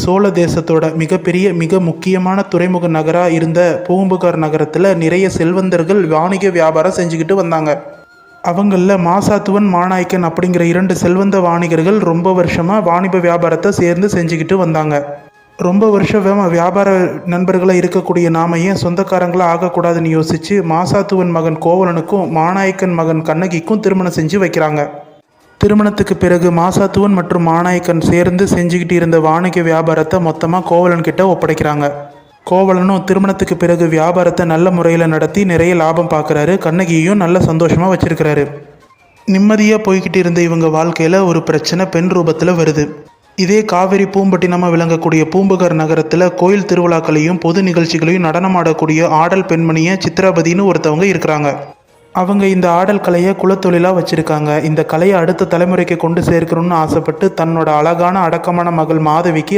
சோழ தேசத்தோட மிக முக்கியமான துறைமுக நகராக இருந்த பூம்புகார் நகரத்தில் நிறைய செல்வந்தர்கள் வாணிக வியாபாரம் செஞ்சுக்கிட்டு வந்தாங்க. அவங்களில் மாசாத்துவன் மாநாய்க்கன் அப்படிங்கிற 2 செல்வந்த வாணிகர்கள் ரொம்ப வருஷமாக வாணிப வியாபாரத்தை சேர்ந்து செஞ்சுக்கிட்டு வந்தாங்க. ரொம்ப வருஷம் வியாபார நண்பர்களாக இருக்கக்கூடிய நாம ஏன் சொந்தக்காரங்களாக ஆகக்கூடாதுன்னு யோசித்து மாசாத்துவன் மகன் கோவலனுக்கும் மாநாய்க்கன் மகன் கண்ணகிக்கும் திருமணம் செஞ்சு வைக்கிறாங்க. திருமணத்துக்கு பிறகு மாசாத்துவன் மற்றும் மாநாய்க்கன் சேர்ந்து செஞ்சுக்கிட்டு இருந்த வாணிக வியாபாரத்தை மொத்தமாக கோவலன் கிட்ட ஒப்படைக்கிறாங்க. கோவலனும் திருமணத்துக்கு பிறகு வியாபாரத்தை நல்ல முறையில் நடத்தி நிறைய லாபம் பார்க்குறாரு. கண்ணகியையும் நல்ல சந்தோஷமாக வச்சிருக்கிறாரு. நிம்மதியாக போய்கிட்டு இருந்த இவங்க வாழ்க்கையில் ஒரு பிரச்சனை பெண் ரூபத்தில் வருது. இதே காவிரி பூம்பட்டினமாக விளங்கக்கூடிய பூம்புகார் நகரத்தில் கோயில் திருவிழாக்களையும் பொது நிகழ்ச்சிகளையும் நடனமாடக்கூடிய ஆடல் பெண்மணியை சித்ராபதினு ஒருத்தவங்க இருக்கிறாங்க. அவங்க இந்த ஆடல் கலையை குலத்தொழிலாக வச்சுருக்காங்க. இந்த கலையை அடுத்த தலைமுறைக்கு கொண்டு சேர்க்கணும்னு ஆசைப்பட்டு தன்னோட அழகான அடக்கமான மகள் மாதவிக்கு